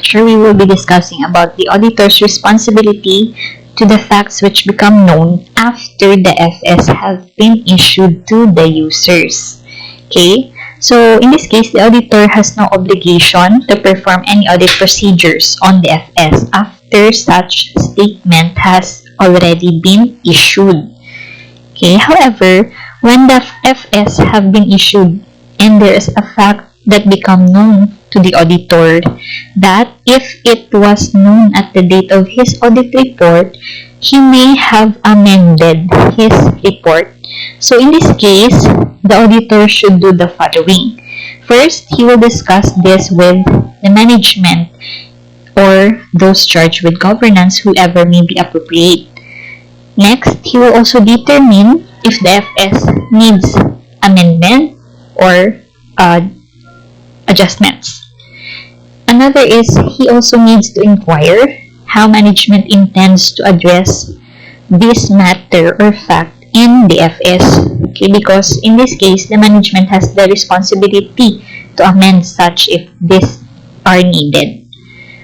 lecture, we will be discussing about the auditor's responsibility to the facts which become known after the FS have been issued to the users. Okay, so in this case, the auditor has no obligation to perform any audit procedures on the FS after such statement has already been issued. Okay, however, when the FS have been issued and there is a fact that become known to the auditor that if it was known at the date of his audit report, he may have amended his report. So in this case, the auditor should do the following. First, he will discuss this with the management or those charged with governance, whoever may be appropriate. Next, he will also determine if the FS needs amendment or adjustments. Another is he also needs to inquire how management intends to address this matter or fact in the FS. Okay, because in this case, the management has the responsibility to amend such if these are needed.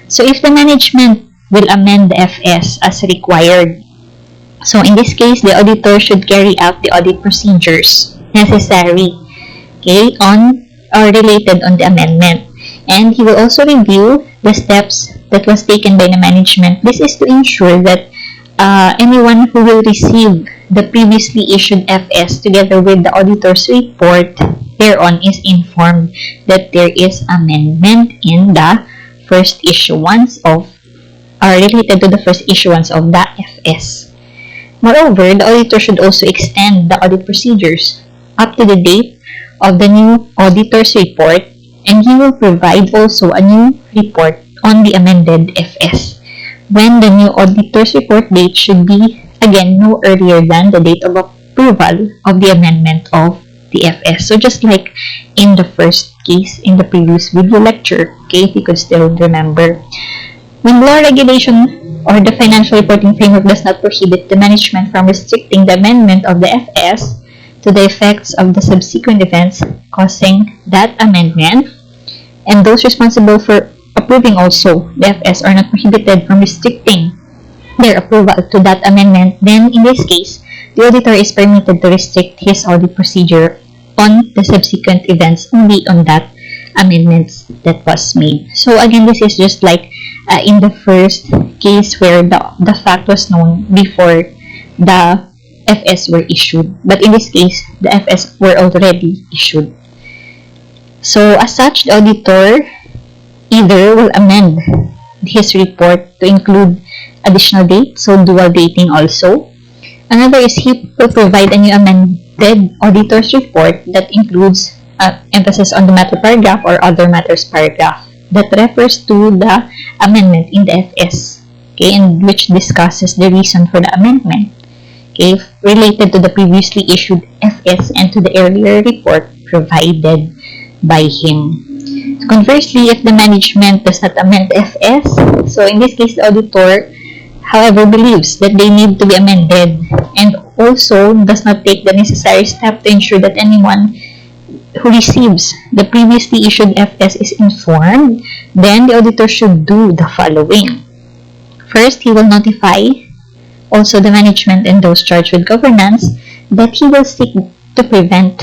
So if the management will amend the FS as required, so in this case, the auditor should carry out the audit procedures necessary, okay, on or related on the amendment. And he will also review the steps that was taken by the management. This is to ensure that anyone who will receive the previously issued FS together with the auditor's report thereon is informed that there is amendment in the first issuance of related to the first issuance of the FS. Moreover, the auditor should also extend the audit procedures up to the date of the new auditor's report, and he will provide also a new report on the amended FS when the new auditor's report date should be again no earlier than the date of approval of the amendment of the FS. So just like in the first case in the previous video lecture, okay, if you could still remember. When law, regulation, or the financial reporting framework does not prohibit the management from restricting the amendment of the FS to the effects of the subsequent events causing that amendment, and those responsible for approving also the FS are not prohibited from restricting their approval to that amendment, then in this case, the auditor is permitted to restrict his audit procedure on the subsequent events only on that amendments that was made. So again, this is just like in the first case where the fact was known before the FS were issued, but in this case, the FS were already issued. So as such, the auditor either will amend his report to include additional date, so dual dating also. Another is he will provide a new amended auditor's report that includes emphasis on the matter paragraph or other matters paragraph that refers to the amendment in the FS, okay, and which discusses the reason for the amendment, okay, related to the previously issued FS and to the earlier report provided by him. Conversely, if the management does not amend the FS, so in this case, the auditor, however, believes that they need to be amended and also does not take the necessary step to ensure that anyone who receives the previously issued FS is informed, then the auditor should do the following. First, he will notify also the management and those charged with governance that he will seek to prevent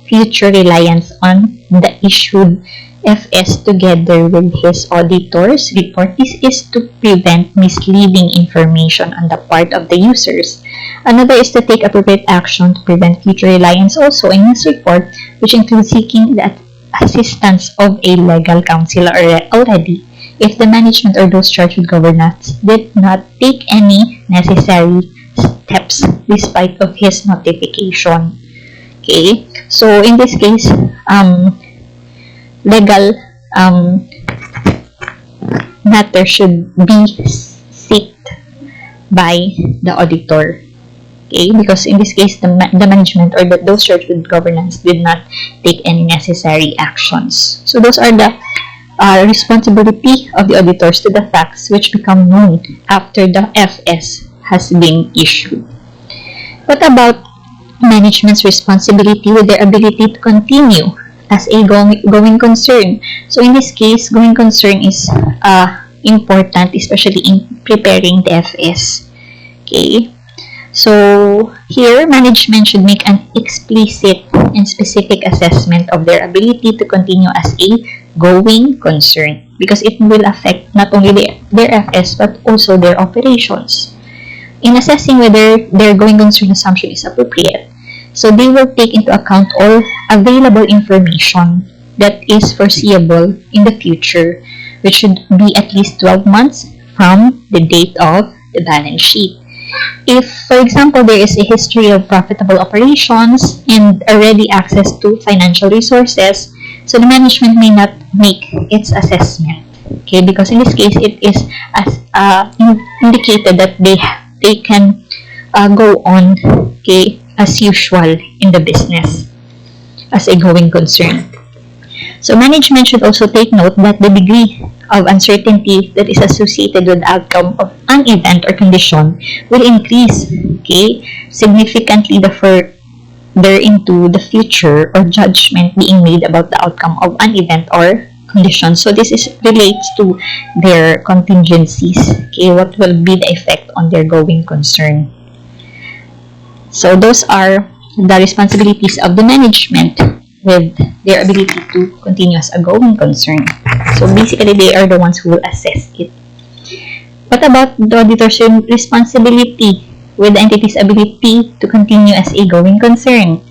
future reliance on the issued FS together with his auditor's report. This is to prevent misleading information on the part of the users. Another is to take appropriate action to prevent future reliance also in his report, which includes seeking the assistance of a legal counsel already if the management or those charged with governance did not take any necessary steps despite of his notification. Okay, so in this case, legal matter should be sought by the auditor. Okay, because in this case, the management or those charged with governance did not take any necessary actions. So those are the responsibility of the auditors to the facts which become known after the FS has been issued. What about management's responsibility with their ability to continue as a going concern? So in this case, going concern is important, especially in preparing the FS. Okay. So here, management should make an explicit and specific assessment of their ability to continue as a going concern, because it will affect not only their FS but also their operations. In assessing whether their going concern assumption is appropriate, so they will take into account all available information that is foreseeable in the future, which should be at least 12 months from the date of the balance sheet. If, for example, there is a history of profitable operations and already access to financial resources, so the management may not make its assessment. Okay, because in this case, it is as indicated that they can go on, okay, as usual in the business as a going concern. So management should also take note that the degree of uncertainty that is associated with the outcome of an event or condition will increase, okay, significantly the further into the future or judgment being made about the outcome of an event or condition. So this relates to their contingencies, okay, what will be the effect on their going concern. So those are the responsibilities of the management with their ability to continue as a going concern. So basically, they are the ones who will assess it. What about the auditor's responsibility with the entity's ability to continue as a going concern?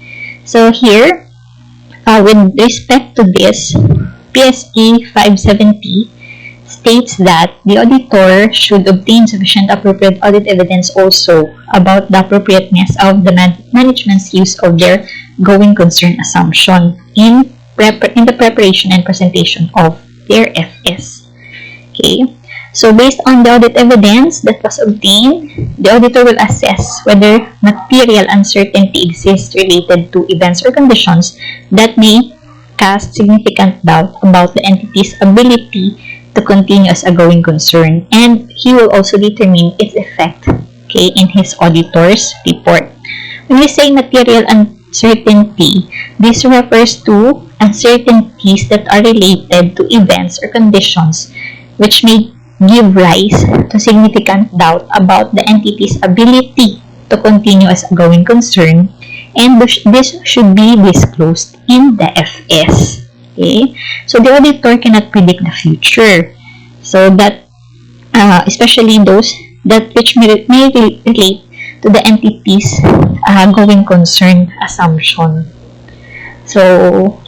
So here, with respect to this, PSE 570 states that the auditor should obtain sufficient appropriate audit evidence also about the appropriateness of the management's use of their going concern assumption in the preparation and presentation of their FS. Okay, so based on the audit evidence that was obtained, the auditor will assess whether material uncertainty exists related to events or conditions that may cast significant doubt about the entity's ability to continue as a going concern, and he will also determine its effect, okay, in his auditor's report. When we say material uncertainty, this refers to uncertainties that are related to events or conditions which may give rise to significant doubt about the entity's ability to continue as a going concern, and this should be disclosed in the FS. Okay, so the auditor cannot predict the future. So that, especially those that which may relate to the entity's going concern assumption. So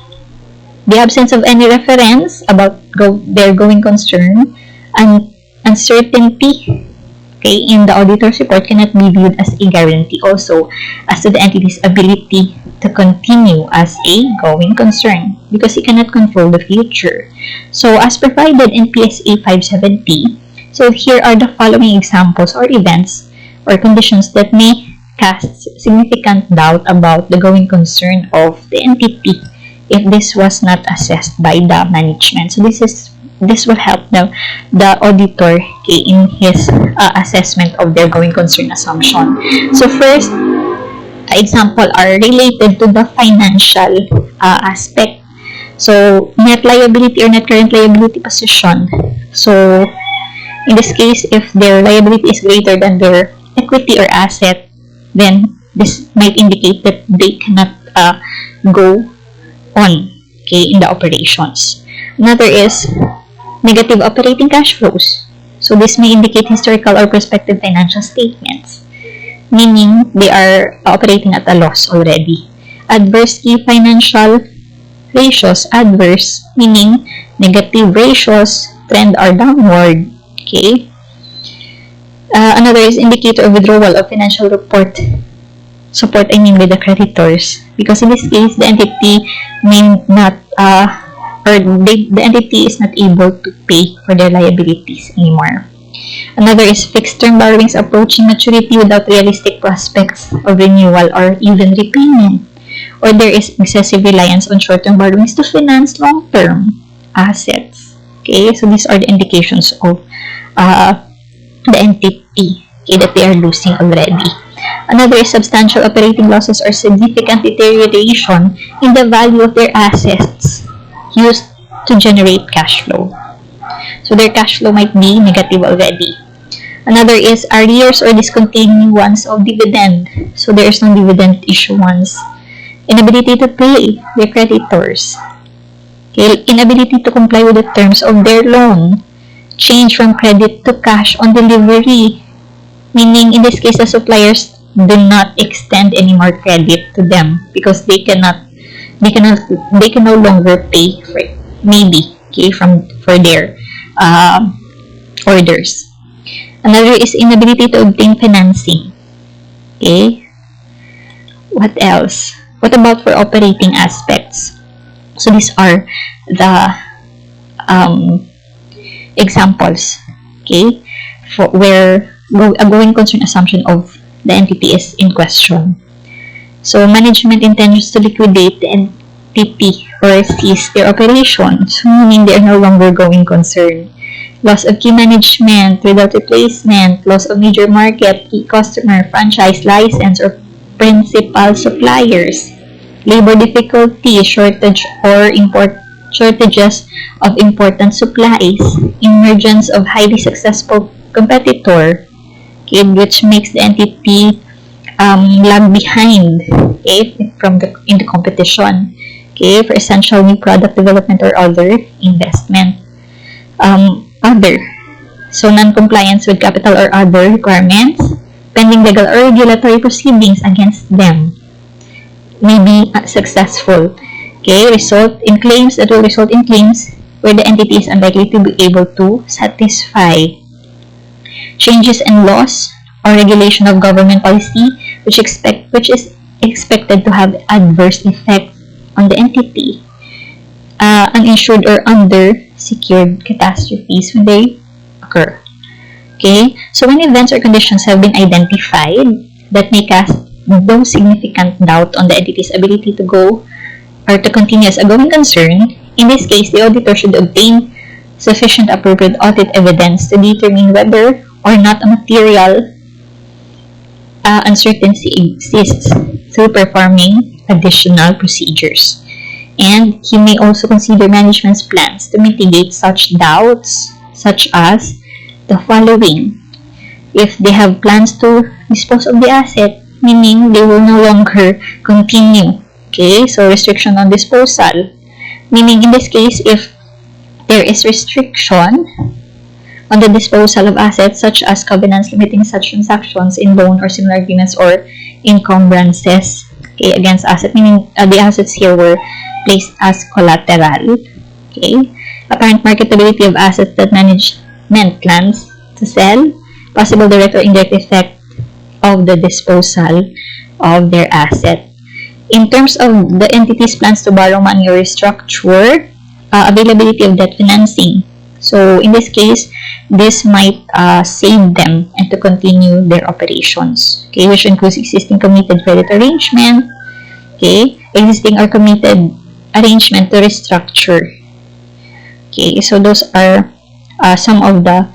the absence of any reference about their going concern and uncertainty, okay, in the auditor's report cannot be viewed as a guarantee also as to the entity's ability to continue as a going concern, because he cannot control the future. So as provided in PSA 570, so here are the following examples or events or conditions that may cast significant doubt about the going concern of the entity if this was not assessed by the management. So this will help the auditor, okay, in his assessment of their going concern assumption. So first, example are related to the financial aspect. So net liability or net current liability position. So in this case, if their liability is greater than their equity or asset, then this might indicate that they cannot go on, okay, in the operations. Another is negative operating cash flows. So this may indicate historical or prospective financial statements, meaning they are operating at a loss already. Adverse key financial ratios, adverse, meaning negative ratios, trend are downward, okay. Another is indicator of withdrawal of financial support, with the creditors, because in this case, the entity may not, the entity is not able to pay for their liabilities anymore. Another is fixed-term borrowings approaching maturity without realistic prospects of renewal or even repayment. Or there is excessive reliance on short-term borrowings to finance long-term assets. Okay, so these are the indications of the entity, okay, that they are losing already. Another is substantial operating losses or significant deterioration in the value of their assets used to generate cash flow. So their cash flow might be negative already. Another is arrears or discontinuance of dividend. So there is no dividend issuance. Inability to pay their creditors. Okay, inability to comply with the terms of their loan. Change from credit to cash on delivery. Meaning, in this case, the suppliers do not extend any more credit to them because they can no longer pay for it, maybe, okay, for their orders. Another is inability to obtain financing. Okay. What else? What about for operating aspects? So these are the examples, okay, for where a going concern assumption of the entity is in question. So management intends to liquidate the entity or cease their operations, meaning they are no longer going concern. Loss of key management without replacement, loss of major market, key customer, franchise, license, or principal suppliers, labor difficulty, shortages of important supplies, emergence of highly successful competitor, okay, which makes the entity lag behind, okay, in the competition, okay, for essential new product development or other investment. So non-compliance with capital or other requirements, pending legal or regulatory proceedings against them may be successful. Okay, result in claims that will result in claims where the entity is unlikely to be able to satisfy. Changes in laws or regulation of government policy which is expected to have adverse effect on the entity. Uninsured or under-secured catastrophes when they occur. Okay, so when events or conditions have been identified that may cast no significant doubt on the entity's ability to go or to continue as a going concern, in this case, the auditor should obtain sufficient appropriate audit evidence to determine whether or not a material uncertainty exists through performing additional procedures. And he may also consider management's plans to mitigate such doubts, such as the following. If they have plans to dispose of the asset, meaning they will no longer continue. Okay, so restriction on disposal. Meaning in this case, if there is restriction on the disposal of assets such as covenants limiting such transactions in loan or similar agreements or encumbrances, okay, against asset, meaning the assets here were placed as collateral. Okay, apparent marketability of assets that management plans to sell, possible direct or indirect effect of the disposal of their asset. In terms of the entity's plans to borrow money or restructure, availability of debt financing. So in this case, this might save them and to continue their operations. Okay, which includes existing committed credit arrangement. Okay, existing or committed arrangement to restructure. Okay, so those are some of the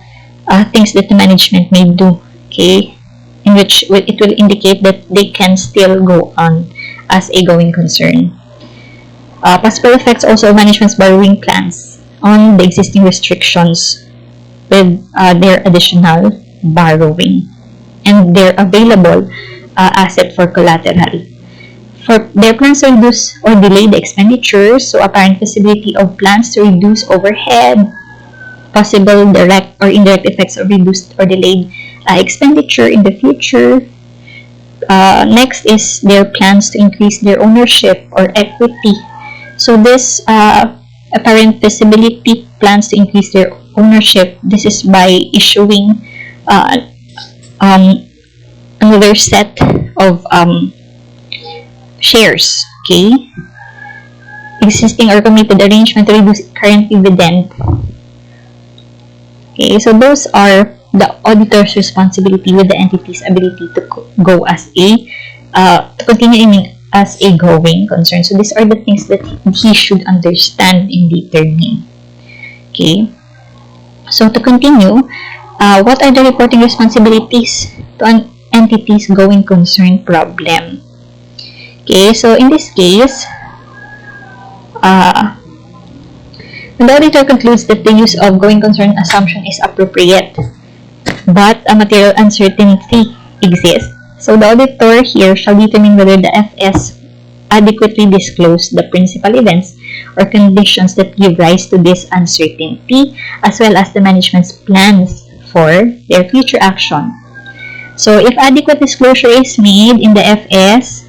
things that the management may do. Okay, in which it will indicate that they can still go on as a going concern. Possible effects also of management's borrowing plans on the existing restrictions with their additional borrowing and their available asset for collateral. For their plans to reduce or delay the expenditures, so apparent feasibility of plans to reduce overhead, possible direct or indirect effects of reduced or delayed expenditure in the future. Next is their plans to increase their ownership or equity. So this apparent feasibility plans to increase their ownership. This is by issuing another set of shares. Okay, existing or committed arrangement to reduce current dividend. Okay, so those are the auditor's responsibility with the entity's ability to go as to continue as a going concern. So these are the things that he should understand in determining. Okay, so to continue, what are the reporting responsibilities to an entity's going concern problem? Okay, so in this case, And the auditor concludes that the use of going concern assumption is appropriate, but a material uncertainty exists. So the auditor here shall determine whether the FS adequately disclose the principal events or conditions that give rise to this uncertainty, as well as the management's plans for their future action. So if adequate disclosure is made in the FS,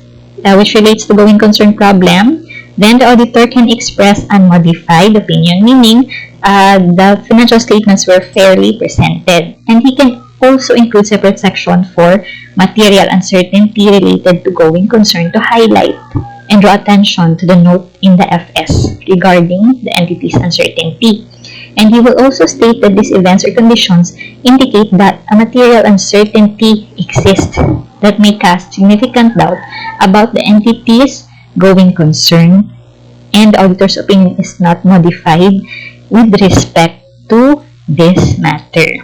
which relates to going concern problem, then the auditor can express unmodified opinion, meaning the financial statements were fairly presented. And he can also include separate section for material uncertainty related to going concern to highlight and draw attention to the note in the FS regarding the entity's uncertainty. And he will also state that these events or conditions indicate that a material uncertainty exists that may cast significant doubt about the entity's going concern, and the auditor's opinion is not modified with respect to this matter.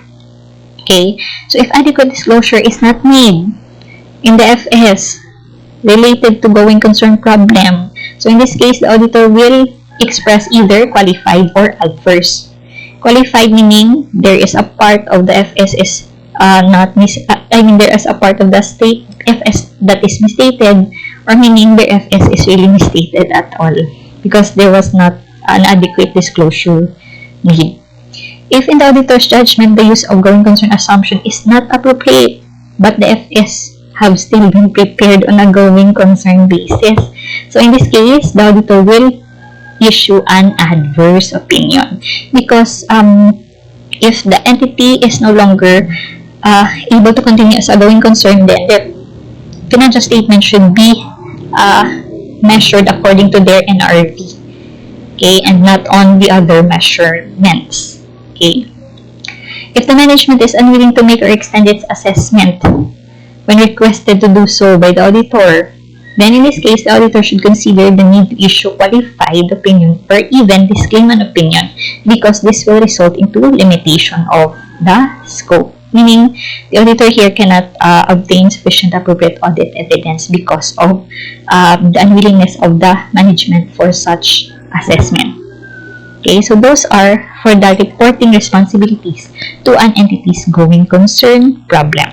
Okay, so if adequate disclosure is not made in the FS related to going concern problem, so in this case, the auditor will express either qualified or adverse. Qualified meaning there is a part of the FS is there is a part of the state FS that is misstated, or meaning the FS is really misstated at all because there was not an adequate disclosure made. If in the auditor's judgment the use of going concern assumption is not appropriate, but the FS have still been prepared on a going concern basis, so in this case, the auditor will issue an adverse opinion because if the entity is no longer able to continue as a going concern, then their financial statement should be measured according to their NRV, okay, and not on the other measurements. Okay. If the management is unwilling to make or extend its assessment when requested to do so by the auditor, then in this case, the auditor should consider the need to issue qualified opinion or even disclaim an opinion, because this will result into limitation of the scope. Meaning, the auditor here cannot obtain sufficient appropriate audit evidence because of the unwillingness of the management for such assessment. Okay, so those are for the reporting responsibilities to an entity's going concern problem.